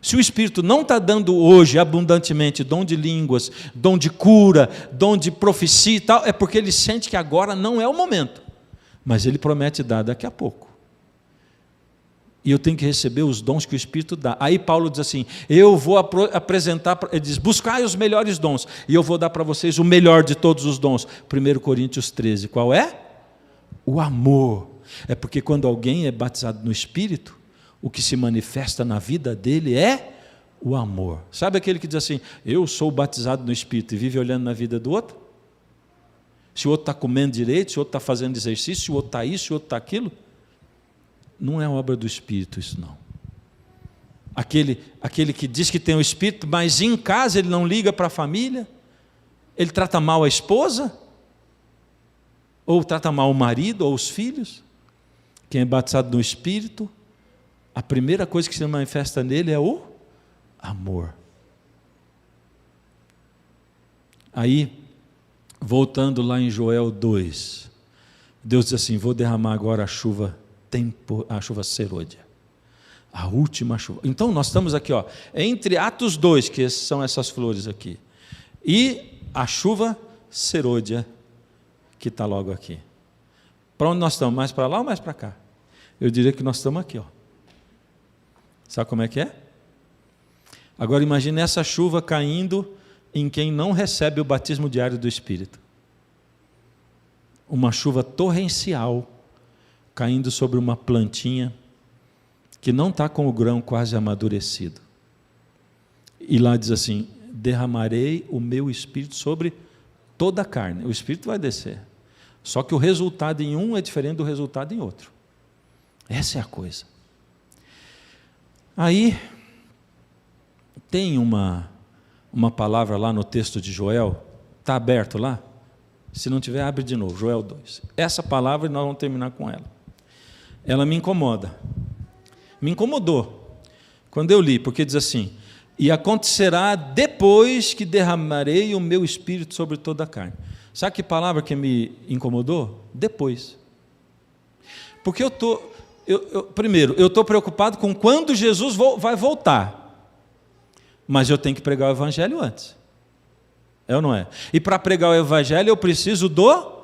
Se o Espírito não está dando hoje abundantemente dom de línguas, dom de cura, dom de profecia e tal, é porque ele sente que agora não é o momento. Mas ele promete dar daqui a pouco. E eu tenho que receber os dons que o Espírito dá. Aí Paulo diz assim, eu vou apresentar, ele diz, buscai os melhores dons, e eu vou dar para vocês o melhor de todos os dons. 1 Coríntios 13, qual é? O amor. É porque quando alguém é batizado no Espírito, o que se manifesta na vida dele é o amor. Sabe aquele que diz assim, eu sou batizado no Espírito, e vive olhando na vida do outro? Se o outro está comendo direito, se o outro está fazendo exercício, se o outro está isso, se o outro está aquilo, não é obra do Espírito isso não. Aquele que diz que tem o Espírito, mas em casa ele não liga para a família, ele trata mal a esposa, ou trata mal o marido, ou os filhos. Quem é batizado no Espírito, a primeira coisa que se manifesta nele é o amor. Aí, voltando lá em Joel 2, Deus diz assim, vou derramar agora a chuva serôdia, a última chuva. Então nós estamos aqui, ó, entre Atos 2, que são essas flores aqui, e a chuva serôdia, que está logo aqui. Para onde nós estamos? Mais para lá ou mais para cá? Eu diria que nós estamos aqui, ó. Sabe como é que é? Agora imagine essa chuva caindo em quem não recebe o batismo diário do Espírito. Uma chuva torrencial, caindo sobre uma plantinha que não está com o grão quase amadurecido. E lá diz assim, derramarei o meu Espírito sobre toda a carne. O Espírito vai descer. Só que o resultado em um é diferente do resultado em outro. Essa é a coisa. Aí, tem uma palavra lá no texto de Joel, está aberto lá? Se não tiver, abre de novo, Joel 2. Essa palavra nós vamos terminar com ela. Ela me incomoda. Me incomodou quando eu li, porque diz assim, e acontecerá depois que derramarei o meu Espírito sobre toda a carne. Sabe que palavra que me incomodou? Depois. Porque primeiro, eu estou preocupado com quando Jesus vai voltar, mas eu tenho que pregar o Evangelho antes. É ou não é? E para pregar o Evangelho eu preciso do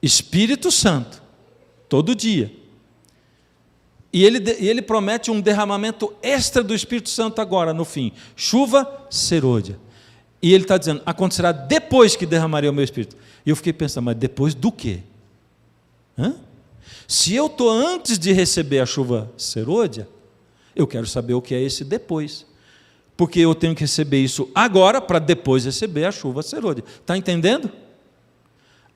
Espírito Santo, todo dia. E ele promete um derramamento extra do Espírito Santo agora, no fim. Chuva serôdia. E ele está dizendo, acontecerá depois que derramarei o meu Espírito. E eu fiquei pensando, mas depois do quê? Se eu estou antes de receber a chuva serôdia, eu quero saber o que é esse depois. Porque eu tenho que receber isso agora, para depois receber a chuva serôdia. Está entendendo?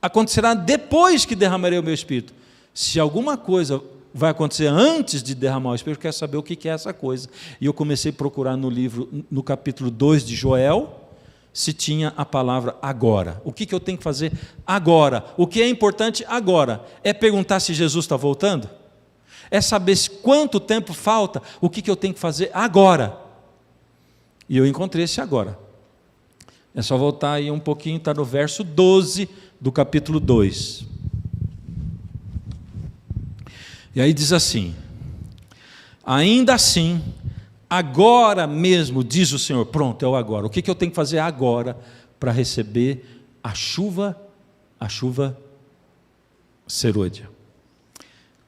Acontecerá depois que derramarei o meu Espírito. Se alguma coisa vai acontecer antes de derramar o Espírito, eu quero saber o que é essa coisa. E eu comecei a procurar no livro, no capítulo 2 de Joel, se tinha a palavra agora. O que eu tenho que fazer agora? O que é importante agora? É perguntar se Jesus está voltando? É saber quanto tempo falta? O que eu tenho que fazer agora? E eu encontrei esse agora. É só voltar aí um pouquinho, está no verso 12 do capítulo 2. E aí diz assim: ainda assim, agora mesmo, diz o Senhor, pronto, é o agora. O que eu tenho que fazer agora para receber a chuva serôdia?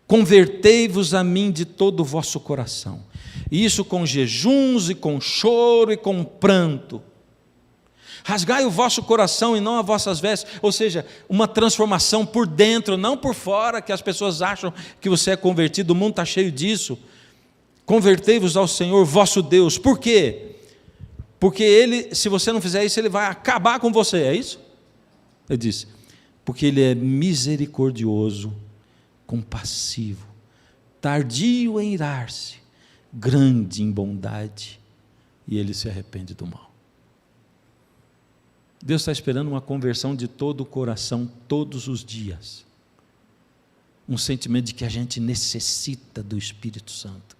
Convertei-vos a mim de todo o vosso coração, isso com jejuns e com choro e com pranto. Rasgai o vosso coração e não as vossas vestes, ou seja, uma transformação por dentro, não por fora, que as pessoas acham que você é convertido, o mundo está cheio disso. Convertei-vos ao Senhor vosso Deus. Por quê? Porque Ele, se você não fizer isso, Ele vai acabar com você, é isso? Ele disse, porque Ele é misericordioso, compassivo, tardio em irar-se, grande em bondade, e Ele se arrepende do mal. Deus está esperando uma conversão de todo o coração, todos os dias. Um sentimento de que a gente necessita do Espírito Santo.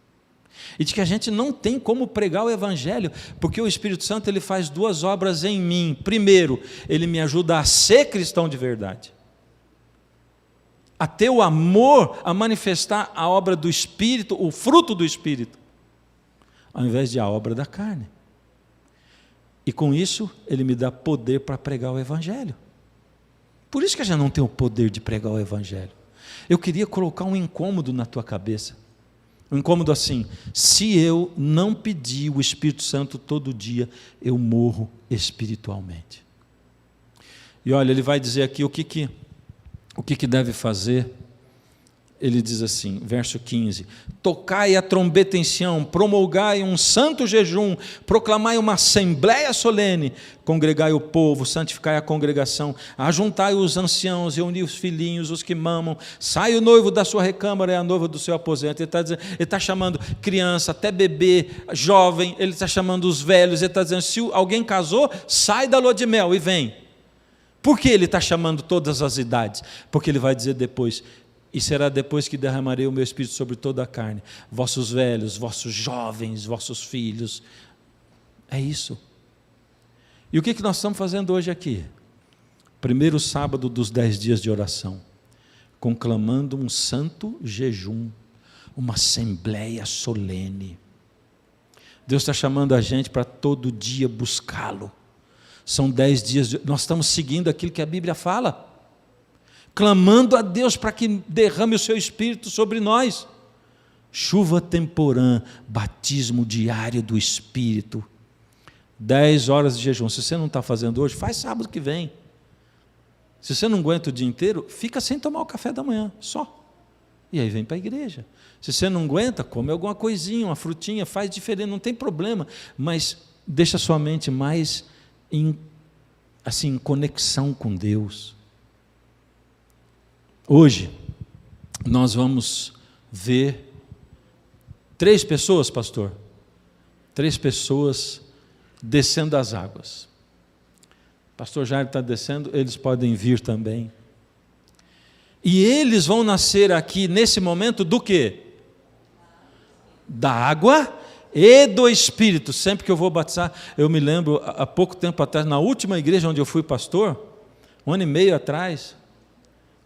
E de que a gente não tem como pregar o Evangelho, porque o Espírito Santo ele faz duas obras em mim. Primeiro, ele me ajuda a ser cristão de verdade. A ter o amor, a manifestar a obra do Espírito, o fruto do Espírito, ao invés de a obra da carne. E com isso, ele me dá poder para pregar o Evangelho. Por isso que a gente não tem o poder de pregar o Evangelho. Eu queria colocar um incômodo na tua cabeça. Um incômodo assim: se eu não pedir o Espírito Santo todo dia, eu morro espiritualmente. E olha, ele vai dizer aqui o que deve fazer. Ele diz assim, verso 15: tocai a trombeta em Sião, promulgai um santo jejum, proclamai uma assembleia solene, congregai o povo, santificai a congregação, ajuntai os anciãos, reuni os filhinhos, os que mamam, sai o noivo da sua recâmara e a noiva do seu aposento. Ele está chamando criança, até bebê, jovem, ele está chamando os velhos, ele está dizendo, se alguém casou, sai da lua de mel e vem. Por que ele está chamando todas as idades? Porque ele vai dizer depois: e será depois que derramarei o meu Espírito sobre toda a carne, vossos velhos, vossos jovens, vossos filhos. É isso. E o que nós estamos fazendo hoje aqui? Primeiro sábado dos 10 dias de oração, conclamando um santo jejum, uma assembleia solene. Deus está chamando a gente para todo dia buscá-lo. São 10 dias, nós estamos seguindo aquilo que a Bíblia fala, clamando a Deus para que derrame o seu Espírito sobre nós. Chuva temporã, batismo diário do Espírito. 10 horas de jejum. Se você não está fazendo hoje, faz sábado que vem. Se você não aguenta o dia inteiro, fica sem tomar o café da manhã, só. E aí vem para a igreja. Se você não aguenta, come alguma coisinha, uma frutinha, faz diferente, não tem problema. Mas deixa sua mente mais em conexão com Deus. Hoje, nós vamos ver 3 pessoas, pastor. 3 pessoas descendo as águas. Pastor Jair está descendo, eles podem vir também. E eles vão nascer aqui, nesse momento, do quê? Da água e do Espírito. Sempre que eu vou batizar, eu me lembro, há pouco tempo atrás, na última igreja onde eu fui pastor, 1 ano e meio atrás,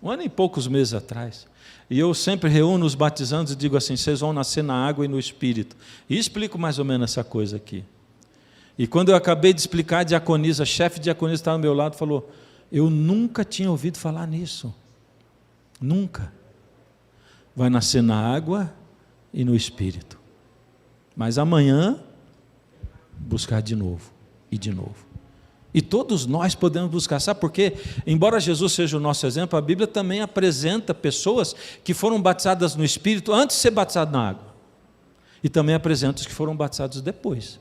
1 ano e poucos meses atrás, e eu sempre reúno os batizandos e digo assim: vocês vão nascer na água e no Espírito. E explico mais ou menos essa coisa aqui. E quando eu acabei de explicar, a diaconisa, a chefe de diaconisa estava ao meu lado, falou: eu nunca tinha ouvido falar nisso. Nunca. Vai nascer na água e no Espírito. Mas amanhã, buscar de novo e de novo. E todos nós podemos buscar, sabe por quê? Embora Jesus seja o nosso exemplo, a Bíblia também apresenta pessoas que foram batizadas no Espírito antes de ser batizado na água. E também apresenta os que foram batizados depois.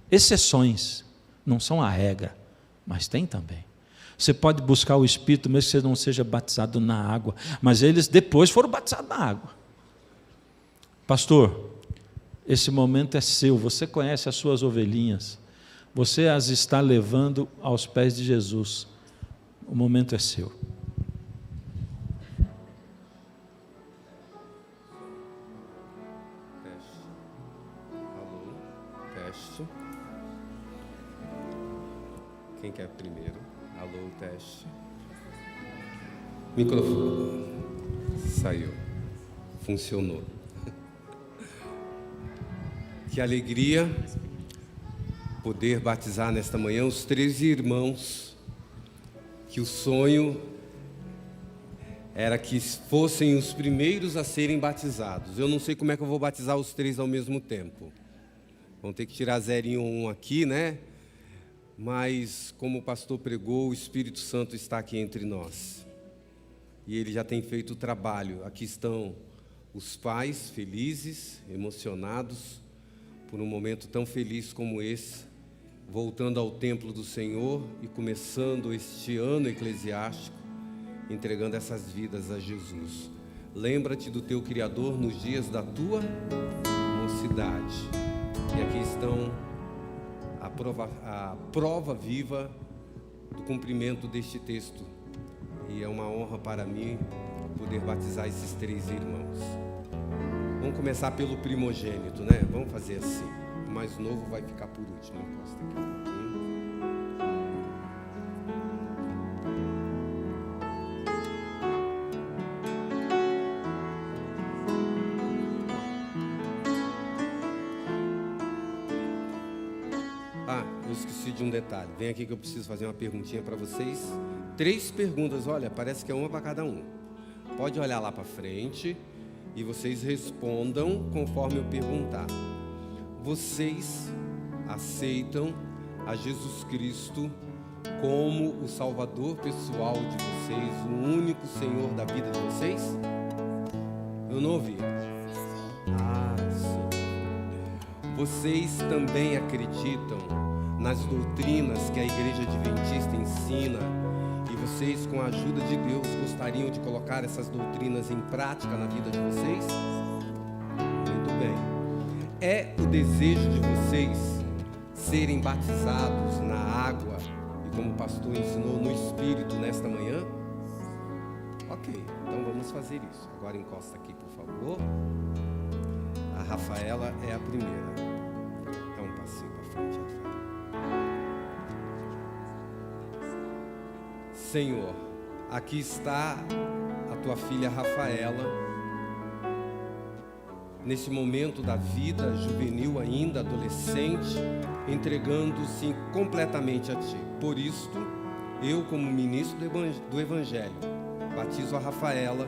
Exceções, não são a regra, mas tem também. Você pode buscar o Espírito mesmo que você não seja batizado na água, mas eles depois foram batizados na água. Pastor, esse momento é seu, você conhece as suas ovelhinhas. você as está levando aos pés de Jesus. O momento é seu. Teste. Alô, teste. Quem quer primeiro? Alô, teste. Microfone. Saiu. Funcionou. Que alegria poder batizar nesta manhã os 13 irmãos, que o sonho era que fossem os primeiros a serem batizados. Eu não sei como é que eu vou batizar os 3 ao mesmo tempo. Vão ter que tirar 0 e 1 aqui, né? Mas, como o pastor pregou, o Espírito Santo está aqui entre nós. E ele já tem feito o trabalho. Aqui estão os pais felizes, emocionados, por um momento tão feliz como esse, voltando ao templo do Senhor e começando este ano eclesiástico, entregando essas vidas a Jesus. Lembra-te do teu Criador nos dias da tua mocidade. E aqui estão a prova viva do cumprimento deste texto. E é uma honra para mim poder batizar esses 3 irmãos. Vamos começar pelo primogênito, né? Vamos fazer assim. O mais novo vai ficar por último. Encosta aqui um pouquinho. Eu esqueci de um detalhe. Vem aqui que eu preciso fazer uma perguntinha para vocês. 3 perguntas, olha, parece que é uma para cada um. Pode olhar lá para frente e vocês respondam conforme eu perguntar. Vocês aceitam a Jesus Cristo como o Salvador pessoal de vocês, o único Senhor da vida de vocês? Eu não ouvi. Sim. Vocês também acreditam nas doutrinas que a Igreja Adventista ensina e vocês, com a ajuda de Deus, gostariam de colocar essas doutrinas em prática na vida de vocês? Muito bem. É o desejo de vocês serem batizados na água e, como o pastor ensinou, no Espírito nesta manhã? Ok, então vamos fazer isso. Agora encosta aqui, por favor. A Rafaela é a primeira. Dá um passinho para frente, Rafaela. Senhor, aqui está a tua filha Rafaela, nesse momento da vida, juvenil ainda, adolescente, entregando-se completamente a Ti. Por isto, eu, como ministro do Evangelho, batizo a Rafaela,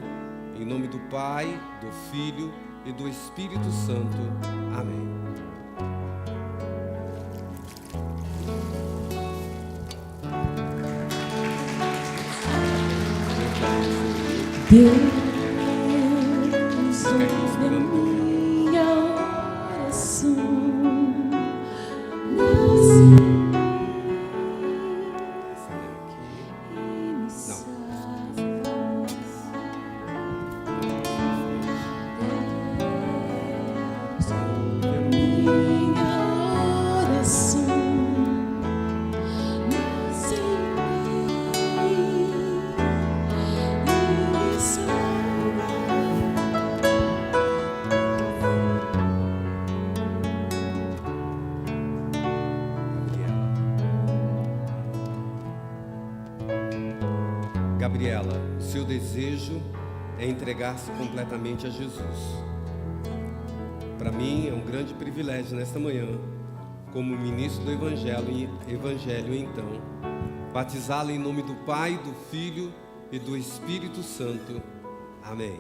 em nome do Pai, do Filho e do Espírito Santo. Amém. Deus ouve minha oração. Gabriela, o seu desejo é entregar-se completamente a Jesus. Para mim é um grande privilégio nesta manhã, como ministro do Evangelho então, batizá-la em nome do Pai, do Filho e do Espírito Santo. Amém.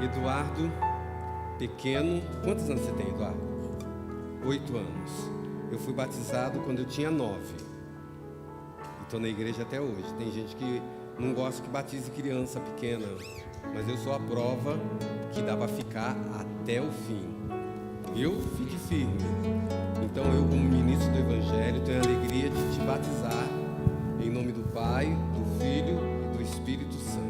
Eduardo, pequeno. Quantos anos você tem, Eduardo? 8 anos. Eu fui batizado quando eu tinha 9. E estou na igreja até hoje. Tem gente que não gosta que batize criança pequena, mas eu sou a prova que dá para ficar até o fim. Eu fique firme. Então eu, como ministro do Evangelho, tenho a alegria de te batizar em nome do Pai, do Filho e do Espírito Santo.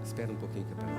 Espera um pouquinho que eu pego.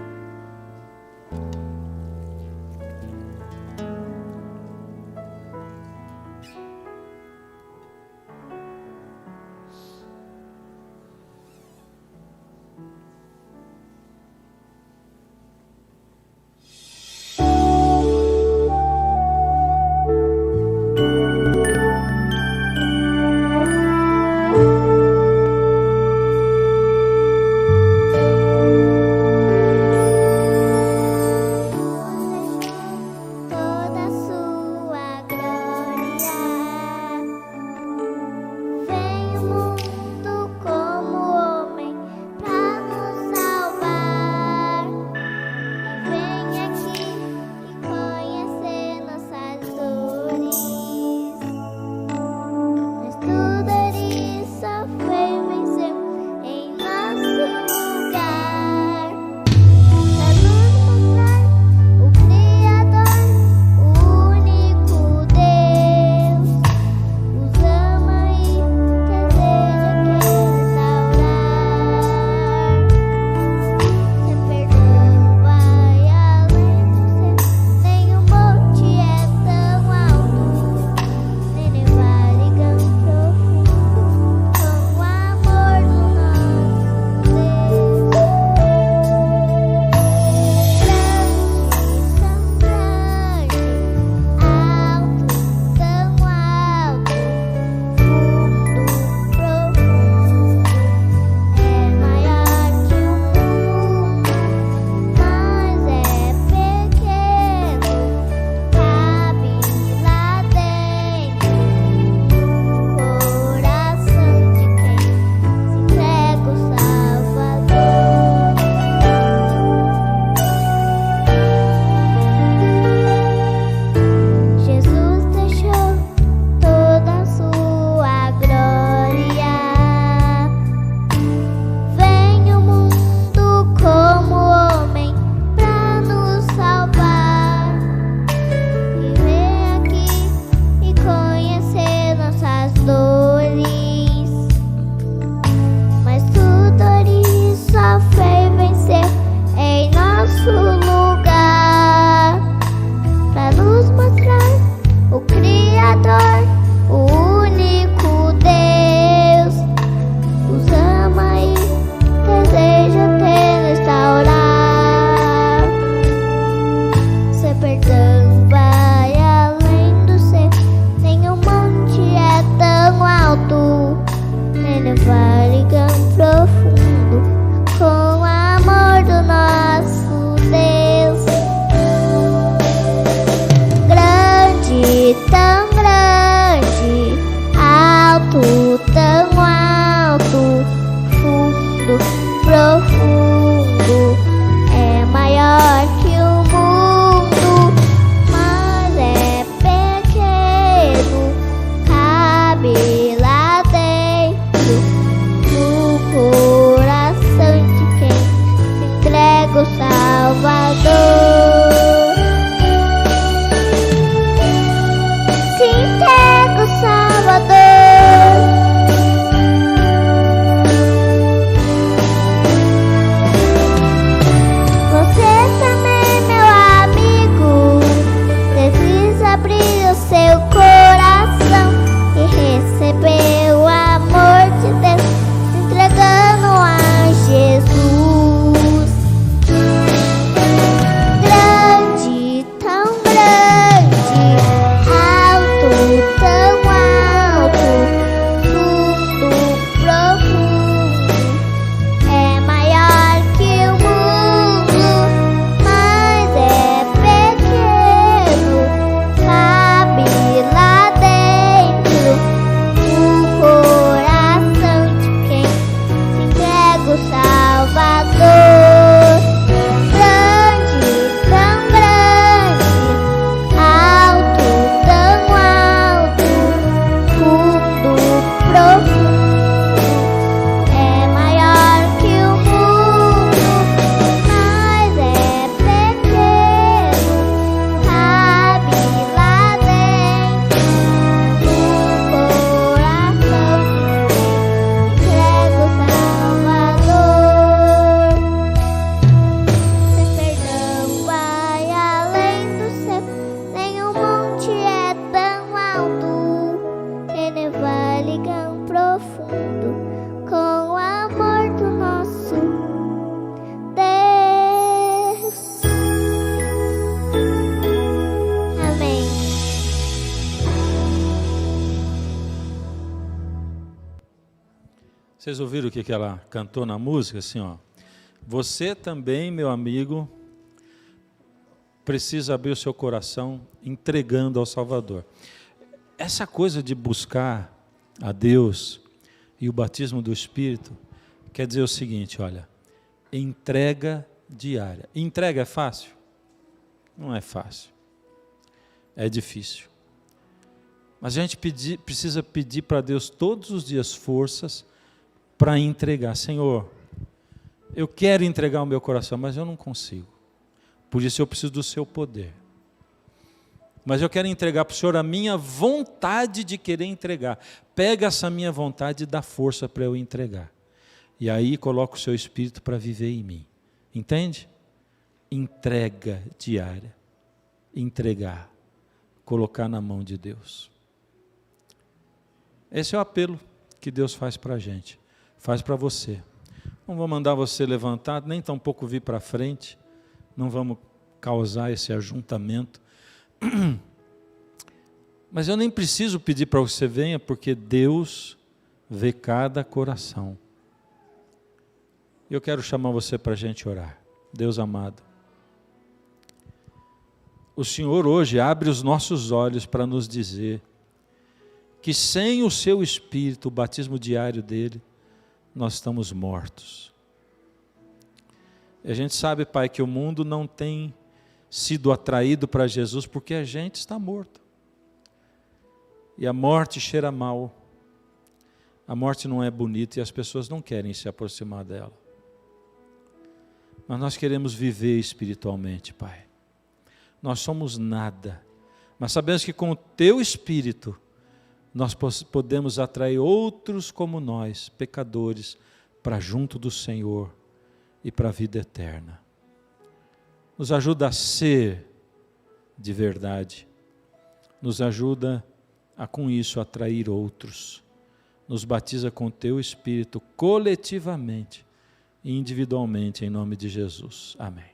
Vocês ouviram o que ela cantou na música? Assim, ó. Você também, meu amigo, precisa abrir o seu coração entregando ao Salvador. Essa coisa de buscar a Deus e o batismo do Espírito quer dizer o seguinte, olha, entrega diária. Entrega é fácil? Não é fácil. É difícil. Mas a gente precisa pedir para Deus todos os dias forças para entregar. Senhor, eu quero entregar o meu coração, mas eu não consigo. Por isso eu preciso do seu poder. Mas eu quero entregar para o Senhor a minha vontade de querer entregar. Pega essa minha vontade e dá força para eu entregar. E aí coloca o seu Espírito para viver em mim. Entende? Entrega diária. Entregar. Colocar na mão de Deus. Esse é o apelo que Deus faz para a gente. Faz para você. Não vou mandar você levantar, nem tampouco vir para frente. Não vamos causar esse ajuntamento. Mas eu nem preciso pedir para que você venha, porque Deus vê cada coração. Eu quero chamar você para a gente orar. Deus amado, o Senhor hoje abre os nossos olhos para nos dizer que sem o seu Espírito, o batismo diário dele, nós estamos mortos. E a gente sabe, Pai, que o mundo não tem sido atraído para Jesus porque a gente está morto. E a morte cheira mal. A morte não é bonita e as pessoas não querem se aproximar dela. Mas nós queremos viver espiritualmente, Pai. Nós somos nada, mas sabemos que com o Teu Espírito nós podemos atrair outros como nós, pecadores, para junto do Senhor e para a vida eterna. Nos ajuda a ser de verdade, nos ajuda a com isso atrair outros, nos batiza com o Teu Espírito coletivamente e individualmente em nome de Jesus. Amém.